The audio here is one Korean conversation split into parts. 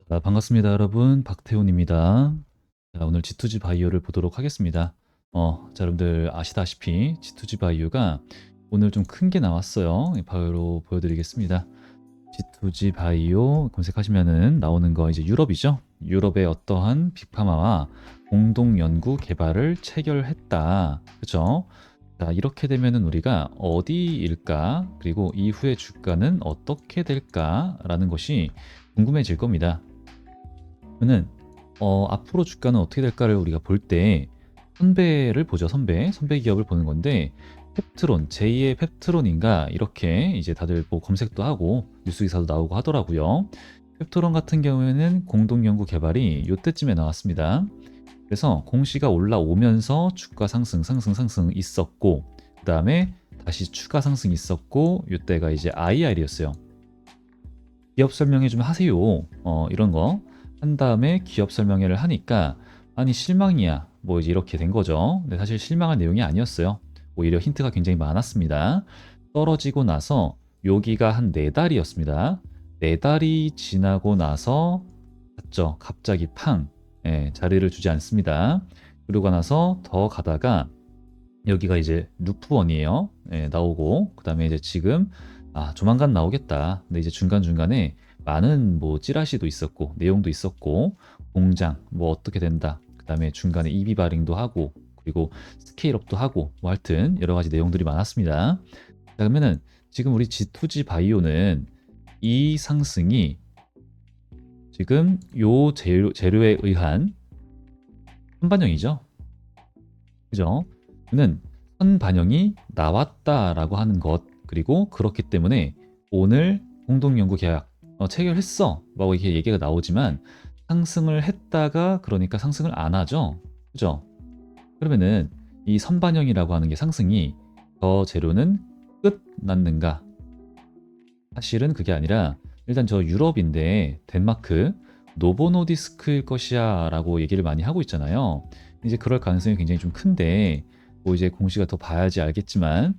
반갑습니다, 여러분. 박태훈입니다. 자, 오늘 G2G 바이오를 보도록 하겠습니다. 자, 여러분들 아시다시피 G2G 바이오가 오늘 좀 큰 게 나왔어요. 바로 보여드리겠습니다. G2G 바이오 검색하시면은 나오는 거 이제 유럽이죠. 유럽의 어떠한 빅파마와 공동 연구 개발을 체결했다. 그렇죠? 자, 이렇게 되면은 우리가 어디일까? 그리고 이후의 주가는 어떻게 될까라는 것이 궁금해질 겁니다. 그러면 앞으로 주가는 어떻게 될까를 우리가 볼 때 선배를 보죠. 선배 기업을 보는 건데 펩트론, 제2의 펩트론인가 이렇게 이제 다들 뭐 검색도 하고 뉴스 기사도 나오고 하더라고요. 펩트론 같은 경우에는 공동 연구 개발이 요때쯤에 나왔습니다. 그래서 공시가 올라오면서 주가 상승 있었고, 그 다음에 다시 추가 상승 있었고, 요때가 이제 IR이었어요. 기업 설명회 좀 하세요. 이런 거 한 다음에 기업 설명회를 하니까 아니 실망이야. 뭐 이제 이렇게 된 거죠. 근데 사실 실망한 내용이 아니었어요. 오히려 힌트가 굉장히 많았습니다. 떨어지고 나서 여기가 한 4달이었습니다. 4달이 지나고 나서 봤죠. 갑자기 팡 자리를 주지 않습니다. 그러고 나서 더 가다가 여기가 이제 루프원이에요. 나오고 그 다음에 이제 지금 조만간 나오겠다. 근데 이제 중간중간에 많은 뭐 찌라시도 있었고 내용도 있었고 공장 뭐 어떻게 된다. 그 다음에 중간에 EB 바링도 하고 그리고 스케일업도 하고 뭐 하여튼 여러 가지 내용들이 많았습니다. 자, 그러면은 지금 우리 G2G 바이오는 이 상승이 지금 요 재료에 의한 선반영이죠. 그죠? 는 선반영이 나왔다라고 하는 것 그리고 그렇기 때문에 오늘 공동연구 계약 체결했어 라고 이렇게 얘기가 나오지만 상승을 했다가 그러니까 상승을 안 하죠. 그죠? 그러면은 이 선반영이라고 하는 게 상승이 저 재료는 끝났는가? 사실은 그게 아니라 일단 저 유럽인데 덴마크 노보노디스크일 것이야 라고 얘기를 많이 하고 있잖아요. 이제 그럴 가능성이 굉장히 좀 큰데 뭐 이제 공시가 더 봐야지 알겠지만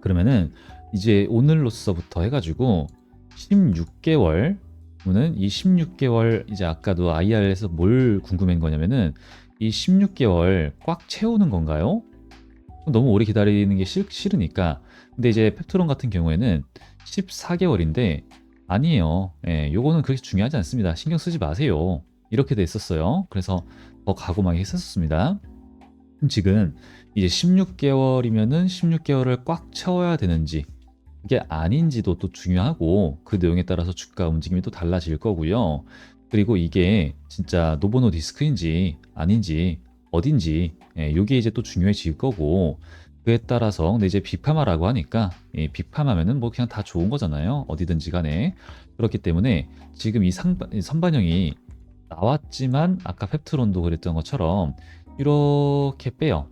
그러면은 이제 오늘로서부터 해가지고 16개월 는 이 16개월 이제 아까도 IR에서 뭘 궁금한 거냐면은 이 16개월 꽉 채우는 건가요? 너무 오래 기다리는 게 싫으니까. 근데 이제 펩트론 같은 경우에는 14개월인데 아니에요. 요거는 그렇게 중요하지 않습니다. 신경 쓰지 마세요. 이렇게 돼 있었어요. 그래서 더 가고하게 했었습니다. 지금 이제 16개월이면은 16개월을 꽉 채워야 되는지 그게 아닌지도 또 중요하고 그 내용에 따라서 주가 움직임이 또 달라질 거고요. 그리고 이게 진짜 노보노 디스크인지 아닌지 어딘지 요게 이제 또 중요해질 거고 그에 따라서 근데 이제 빅파마라고 하니까 빅파마면은 뭐 그냥 다 좋은 거잖아요. 어디든지 간에. 그렇기 때문에 지금 이 선반영이 나왔지만 아까 펩트론도 그랬던 것처럼 이렇게 빼요.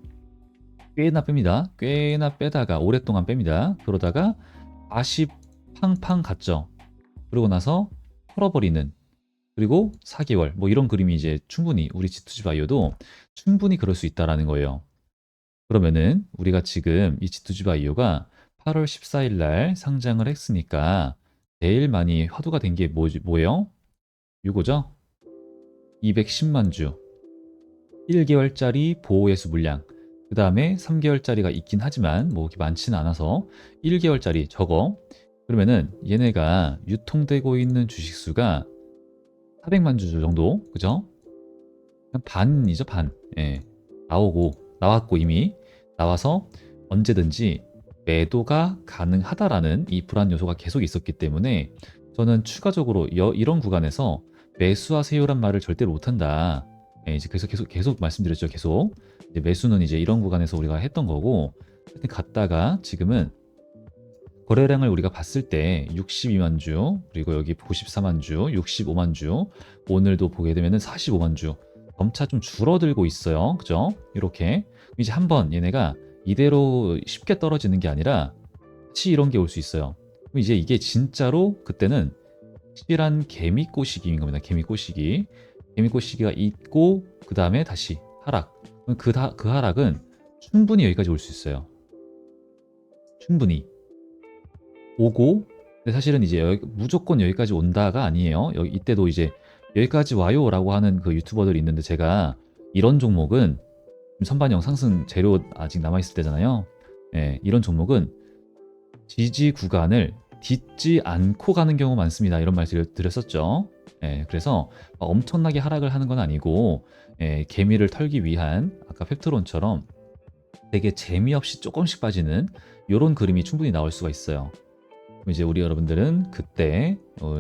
꽤나 뺍니다. 꽤나 빼다가 오랫동안 뺍니다. 그러다가 다시 팡팡 갔죠. 그러고 나서 털어버리는 그리고 4개월 뭐 이런 그림이 이제 충분히 우리 G2G 바이오도 충분히 그럴 수 있다라는 거예요. 그러면은 우리가 지금 이 G2G 바이오가 8월 14일 날 상장을 했으니까 제일 많이 화두가 된 게 뭐예요? 이거죠? 210만 주. 1개월짜리 보호예수 물량. 그 다음에 3개월짜리가 있긴 하지만 뭐 그렇게 많지는 않아서 1개월짜리 저거. 그러면은 얘네가 유통되고 있는 주식수가 400만 주 정도. 그죠? 그냥 반이죠, 반. 나왔고 이미 나와서 언제든지 매도가 가능하다라는 이 불안 요소가 계속 있었기 때문에 저는 추가적으로 이런 구간에서 매수하세요란 말을 절대로 못한다. 이제 계속 말씀드렸죠. 계속 이제 매수는 이제 이런 구간에서 우리가 했던 거고 갔다가 지금은 거래량을 우리가 봤을 때 62만 주 그리고 여기 94만 주, 65만 주 오늘도 보게 되면은 45만 주 점차 좀 줄어들고 있어요. 그죠? 이렇게 이제 한번 얘네가 이대로 쉽게 떨어지는 게 아니라 다시 이런 게 올 수 있어요. 그럼 이제 이게 진짜로 그때는 실한 개미꼬시기인 겁니다. 개미꼬시기. 개미꼬시기가 있고 그 다음에 다시 하락. 그 하락은 충분히 여기까지 올 수 있어요. 충분히 오고 근데 사실은 이제 무조건 여기까지 온다가 아니에요. 이때도 이제 여기까지 와요라고 하는 그 유튜버들이 있는데 제가 이런 종목은 선반영 상승 재료 아직 남아있을 때잖아요. 예, 이런 종목은 지지 구간을 딛지 않고 가는 경우 많습니다. 이런 말 드렸었죠. 예, 그래서 엄청나게 하락을 하는 건 아니고 예, 개미를 털기 위한 아까 펩트론처럼 되게 재미없이 조금씩 빠지는 이런 그림이 충분히 나올 수가 있어요. 이제 우리 여러분들은 그때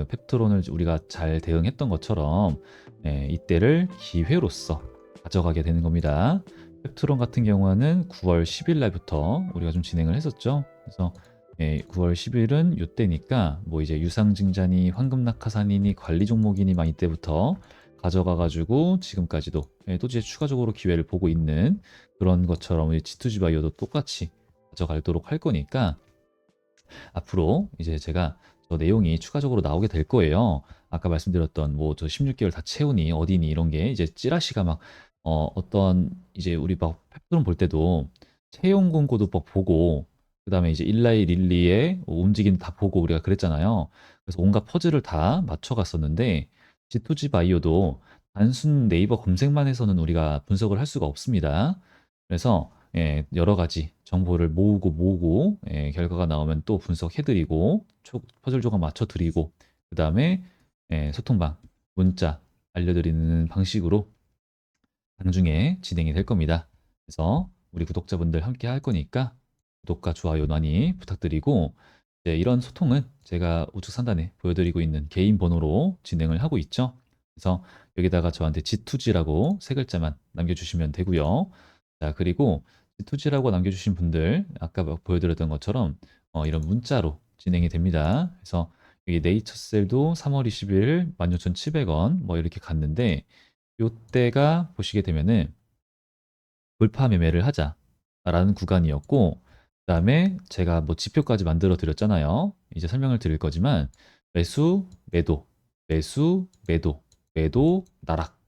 펩트론을 우리가 잘 대응했던 것처럼 예, 이때를 기회로서 가져가게 되는 겁니다. 펩트론 같은 경우는 9월 10일 날부터 우리가 좀 진행을 했었죠. 그래서 예, 9월 10일은 이때니까 뭐 이제 유상증자니 황금낙하산이니 관리 종목이니 막 이때부터 가져가 가지고 지금까지도 예, 또 이제 추가적으로 기회를 보고 있는 그런 것처럼 G2G 바이오도 똑같이 가져가도록 할 거니까 앞으로 이제 제가 저 내용이 추가적으로 나오게 될 거예요. 아까 말씀드렸던 뭐 저 16개월 다 채우니 어디니 이런 게 이제 찌라시가 막 어떤 이제 우리 막 팩트론 볼 때도 채용 공고도 막 보고 그다음에 이제 일라이 릴리의 움직임 다 보고 우리가 그랬잖아요. 그래서 온갖 퍼즐을 다 맞춰 갔었는데 G2G 바이오도 단순 네이버 검색만 해서는 우리가 분석을 할 수가 없습니다. 그래서 예, 여러 가지 정보를 모으고 예, 결과가 나오면 또 분석해드리고 퍼즐 조각 맞춰드리고 그 다음에 예, 소통방, 문자 알려드리는 방식으로 나중에 진행이 될 겁니다. 그래서 우리 구독자분들 함께 할 거니까 구독과 좋아요 많이 부탁드리고 이제 이런 소통은 제가 우측 상단에 보여드리고 있는 개인 번호로 진행을 하고 있죠. 그래서 여기다가 저한테 G2G라고 세 글자만 남겨주시면 되고요. 자, 그리고 G2G라고 남겨주신 분들 아까 보여드렸던 것처럼 이런 문자로 진행이 됩니다. 그래서 여기 네이처셀도 3월 20일 16,700원 뭐 이렇게 갔는데 요때가 보시게 되면은 돌파 매매를 하자라는 구간이었고 그다음에 제가 뭐 지표까지 만들어 드렸잖아요. 이제 설명을 드릴 거지만 매수, 매도, 매수, 매도, 매도, 나락.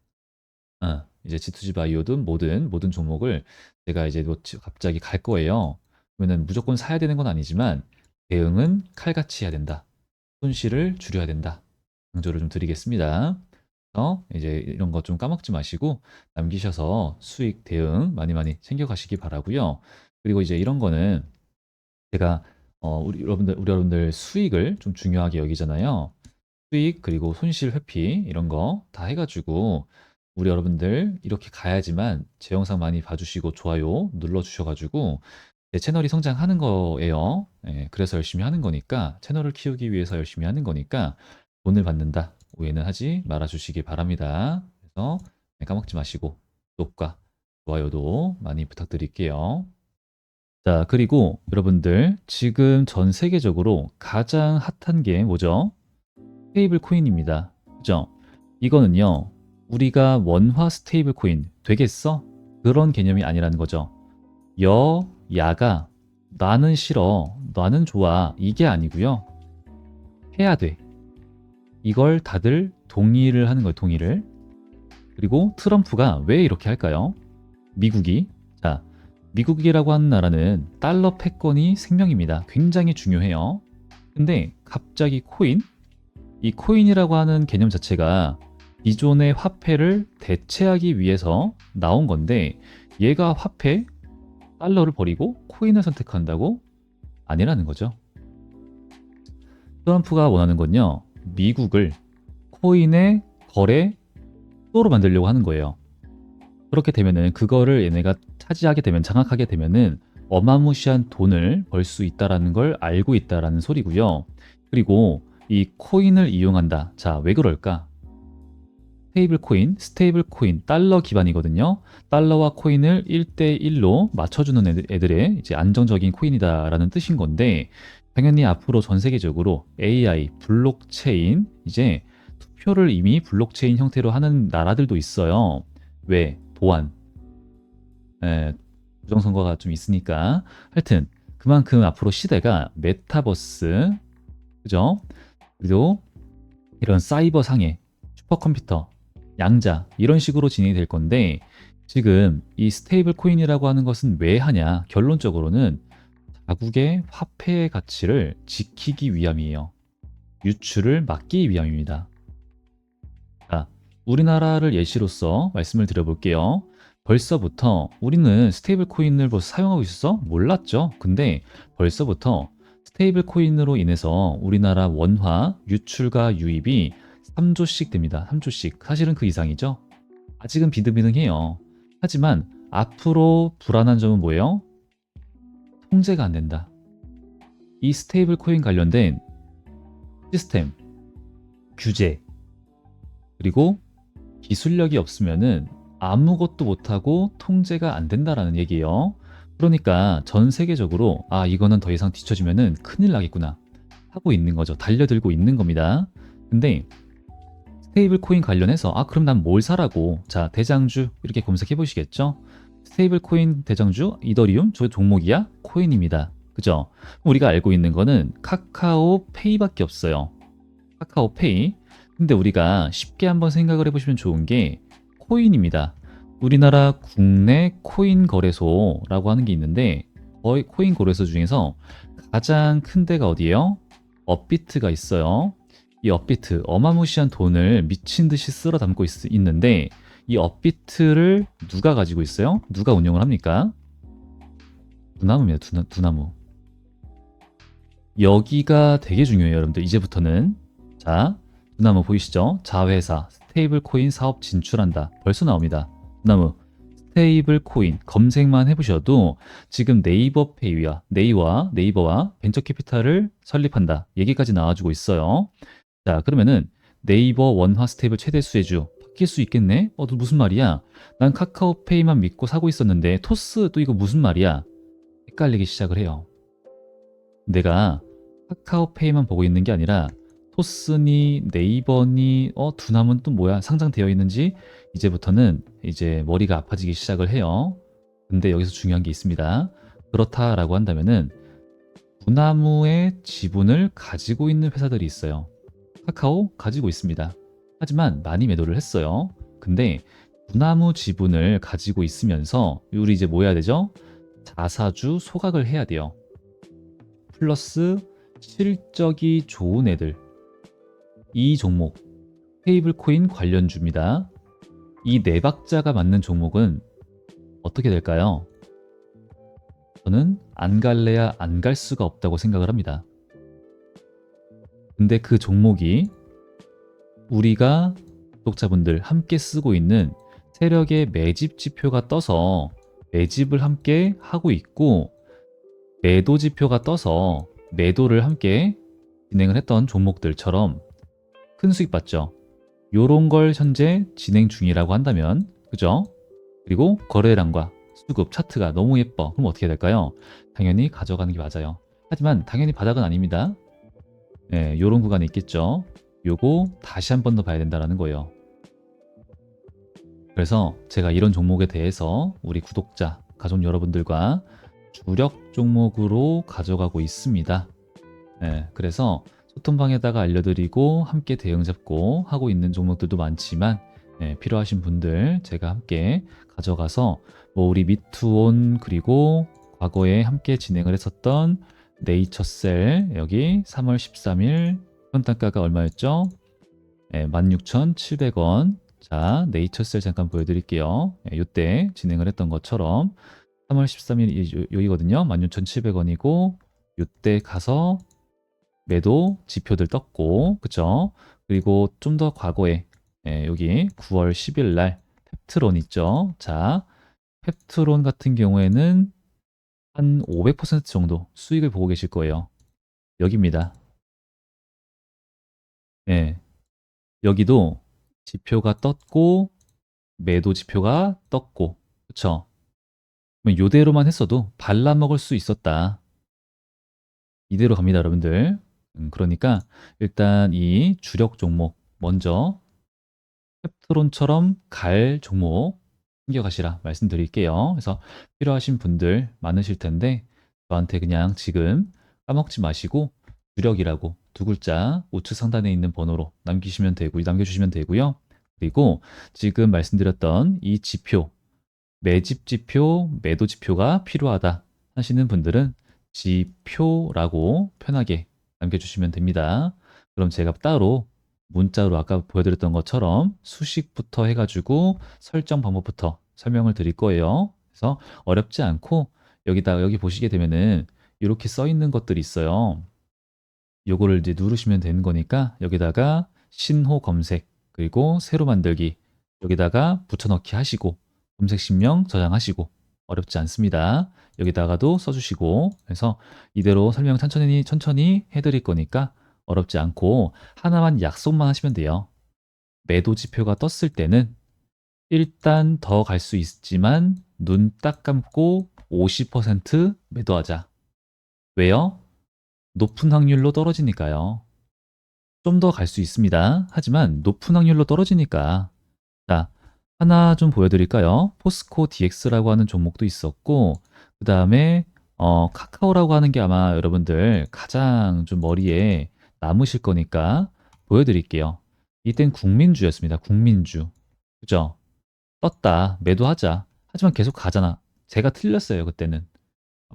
이제 G2G 바이오든 모든 종목을 제가 이제 뭐 갑자기 갈 거예요. 그러면은 무조건 사야 되는 건 아니지만 대응은 칼같이 해야 된다. 손실을 줄여야 된다. 강조를 좀 드리겠습니다. 이제 이런 거 좀 까먹지 마시고 남기셔서 수익 대응 많이 챙겨가시기 바라고요. 그리고 이제 이런 거는 제가 우리 여러분들 수익을 좀 중요하게 여기잖아요. 수익 그리고 손실 회피 이런 거 다 해가지고 우리 여러분들 이렇게 가야지만 제 영상 많이 봐주시고 좋아요 눌러주셔가지고 제 채널이 성장하는 거예요. 예, 그래서 열심히 하는 거니까 채널을 키우기 위해서 열심히 하는 거니까 돈을 받는다 오해는 하지 말아 주시기 바랍니다. 그래서 까먹지 마시고 구독과 좋아요도 많이 부탁드릴게요. 자, 그리고 여러분들 지금 전 세계적으로 가장 핫한 게 뭐죠? 스테이블 코인입니다. 그죠? 이거는요, 우리가 원화 스테이블 코인 되겠어? 그런 개념이 아니라는 거죠. 야가 나는 싫어, 나는 좋아, 이게 아니고요. 해야 돼. 이걸 다들 동의를 하는 거예요, 동의를. 그리고 트럼프가 왜 이렇게 할까요? 미국이, 자, 미국이라고 하는 나라는 달러 패권이 생명입니다. 굉장히 중요해요. 근데 갑자기 이 코인이라고 하는 개념 자체가 기존의 화폐를 대체하기 위해서 나온 건데 얘가 화폐, 달러를 버리고 코인을 선택한다고? 아니라는 거죠. 트럼프가 원하는 건요. 미국을 코인의 거래 수도로 만들려고 하는 거예요. 그렇게 되면은 그거를 얘네가 차지하게 되면 장악하게 되면은 어마무시한 돈을 벌 수 있다라는 걸 알고 있다라는 소리고요. 그리고 이 코인을 이용한다. 자, 왜 그럴까? 스테이블 코인, 달러 기반이거든요. 달러와 코인을 1대1로 맞춰주는 애들의 이제 안정적인 코인이다라는 뜻인 건데, 당연히 앞으로 전 세계적으로 AI, 블록체인, 이제 투표를 이미 블록체인 형태로 하는 나라들도 있어요. 왜? 보안. 부정선거가 좀 있으니까. 하여튼, 그만큼 앞으로 시대가 메타버스, 그죠? 그리고 이런 사이버 상해, 슈퍼컴퓨터, 양자 이런 식으로 진행이 될 건데 지금 이 스테이블 코인이라고 하는 것은 왜 하냐? 결론적으로는 자국의 화폐의 가치를 지키기 위함이에요. 유출을 막기 위함입니다. 자, 우리나라를 예시로서 말씀을 드려볼게요. 벌써부터 우리는 스테이블 코인을 벌써 사용하고 있었어? 몰랐죠? 근데 벌써부터 스테이블 코인으로 인해서 우리나라 원화 유출과 유입이 3조씩 됩니다. 3조씩. 사실은 그 이상이죠? 아직은 비등비등해요. 하지만 앞으로 불안한 점은 뭐예요? 통제가 안 된다. 이 스테이블 코인 관련된 시스템, 규제, 그리고 기술력이 없으면은 아무것도 못하고 통제가 안 된다라는 얘기예요. 그러니까 전 세계적으로 이거는 더 이상 뒤처지면은 큰일 나겠구나 하고 있는 거죠. 달려들고 있는 겁니다. 근데 스테이블 코인 관련해서 그럼 난 뭘 사라고. 자, 대장주 이렇게 검색해 보시겠죠? 스테이블 코인 대장주 이더리움 저 종목이야? 코인입니다. 그죠? 우리가 알고 있는 거는 카카오페이밖에 없어요. 카카오페이. 근데 우리가 쉽게 한번 생각을 해보시면 좋은 게 코인입니다. 우리나라 국내 코인 거래소라고 하는 게 있는데 거의 코인 거래소 중에서 가장 큰 데가 어디예요? 업비트가 있어요. 이 업비트 어마무시한 돈을 미친 듯이 쓸어 담고 있는데 이 업비트를 누가 가지고 있어요? 누가 운영을 합니까? 두나무입니다. 두나무. 여기가 되게 중요해요, 여러분들. 이제부터는. 자, 두나무 보이시죠? 자회사, 스테이블 코인 사업 진출한다. 벌써 나옵니다. 두나무, 스테이블 코인 검색만 해보셔도 지금 네이버페이와 네이버와 벤처캐피탈을 설립한다. 얘기까지 나와주고 있어요. 자, 그러면은 네이버 원화 스테이블 최대 수혜주 바뀔 수 있겠네? 너 무슨 말이야? 난 카카오페이만 믿고 사고 있었는데 토스 또 이거 무슨 말이야? 헷갈리기 시작을 해요. 내가 카카오페이만 보고 있는 게 아니라 토스니 네이버니 두나무는 또 뭐야 상장되어 있는지 이제부터는 이제 머리가 아파지기 시작을 해요. 근데 여기서 중요한 게 있습니다. 그렇다라고 한다면은 두나무의 지분을 가지고 있는 회사들이 있어요. 카카오 가지고 있습니다. 하지만 많이 매도를 했어요. 근데 두나무 지분을 가지고 있으면서 우리 이제 뭐 해야 되죠? 자사주 소각을 해야 돼요. 플러스 실적이 좋은 애들. 이 종목 스테이블 코인 관련주입니다. 이 네 박자가 맞는 종목은 어떻게 될까요? 저는 안 갈래야 안 갈 수가 없다고 생각을 합니다. 근데 그 종목이 우리가 구독자분들 함께 쓰고 있는 세력의 매집 지표가 떠서 매집을 함께 하고 있고 매도 지표가 떠서 매도를 함께 진행을 했던 종목들처럼 큰 수익 봤죠. 요런 걸 현재 진행 중이라고 한다면 그죠? 그리고 거래량과 수급 차트가 너무 예뻐. 그럼 어떻게 될까요? 당연히 가져가는 게 맞아요. 하지만 당연히 바닥은 아닙니다. 네, 요런 구간이 있겠죠. 요거 다시 한 번 더 봐야 된다는 거예요. 그래서 제가 이런 종목에 대해서 우리 구독자, 가족 여러분들과 주력 종목으로 가져가고 있습니다. 네, 그래서 소통방에다가 알려드리고 함께 대응 잡고 하고 있는 종목들도 많지만 필요하신 분들 제가 함께 가져가서 뭐 우리 미투온 그리고 과거에 함께 진행을 했었던 네이처셀 여기 3월 13일 현단가가 얼마였죠? 16,700원. 자, 네이처셀 잠깐 보여드릴게요. 이때 진행을 했던 것처럼 3월 13일 여기거든요. 16,700원이고 이때 가서 매도 지표들 떴고 그쵸? 그리고 좀 더 과거에 여기 9월 10일 날 펩트론 있죠? 자, 펩트론 같은 경우에는 한 500% 정도 수익을 보고 계실 거예요. 여기입니다. 네, 여기도 지표가 떴고 매도 지표가 떴고 그쵸? 이대로만 했어도 발라먹을 수 있었다. 이대로 갑니다, 여러분들. 그러니까 일단 이 주력 종목 먼저 펩트론처럼 갈 종목 챙겨가시라 말씀드릴게요. 그래서 필요하신 분들 많으실 텐데 저한테 그냥 지금 까먹지 마시고 주력이라고 두 글자 우측 상단에 있는 번호로 남겨주시면 되고요. 그리고 지금 말씀드렸던 이 지표, 매집 지표, 매도 지표가 필요하다 하시는 분들은 지표라고 편하게 남겨주시면 됩니다. 그럼 제가 따로 문자로 아까 보여드렸던 것처럼 수식부터 해가지고 설정 방법부터 설명을 드릴 거예요. 그래서 어렵지 않고 여기 보시게 되면은 이렇게 써 있는 것들이 있어요. 요거를 이제 누르시면 되는 거니까 여기다가 신호 검색 그리고 새로 만들기 여기다가 붙여넣기 하시고 검색 신명 저장하시고 어렵지 않습니다. 여기다가도 써주시고 그래서 이대로 설명 천천히 해드릴 거니까 어렵지 않고 하나만 약속만 하시면 돼요. 매도 지표가 떴을 때는 일단 더 갈 수 있지만 눈 딱 감고 50% 매도하자. 왜요? 높은 확률로 떨어지니까요. 좀 더 갈 수 있습니다. 하지만 높은 확률로 떨어지니까. 자, 하나 좀 보여드릴까요? 포스코 DX라고 하는 종목도 있었고, 그 다음에 카카오라고 하는 게 아마 여러분들 가장 좀 머리에 남으실 거니까 보여드릴게요. 이땐 국민주였습니다. 국민주. 그죠? 떴다. 매도하자. 하지만 계속 가잖아. 제가 틀렸어요, 그때는.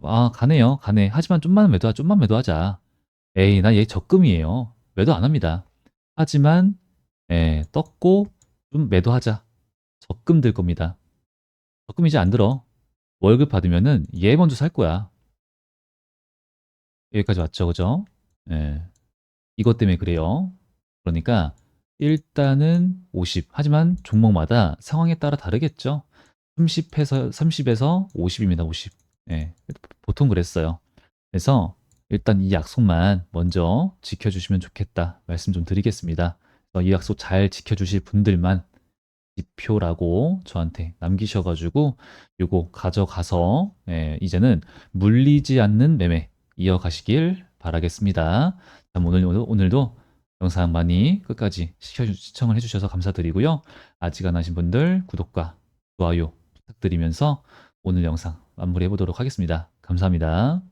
아, 가네요. 가네. 하지만 좀만 매도하자. 에이, 나 얘 적금이에요. 매도 안 합니다. 하지만 떴고 좀 매도하자. 적금 들 겁니다. 적금 이제 안 들어. 월급 받으면은 얘 먼저 살 거야. 여기까지 왔죠, 그죠? 예, 이것 때문에 그래요. 그러니까 일단은 50. 하지만 종목마다 상황에 따라 다르겠죠. 30에서 50입니다. 50. 예, 보통 그랬어요. 그래서 일단 이 약속만 먼저 지켜주시면 좋겠다 말씀 좀 드리겠습니다. 이 약속 잘 지켜주실 분들만 지표라고 저한테 남기셔가지고 요거 가져가서 이제는 물리지 않는 매매 이어가시길 바라겠습니다. 오늘도 영상 많이 끝까지 시청을 해주셔서 감사드리고요. 아직 안 하신 분들 구독과 좋아요 부탁드리면서 오늘 영상 마무리해 보도록 하겠습니다. 감사합니다.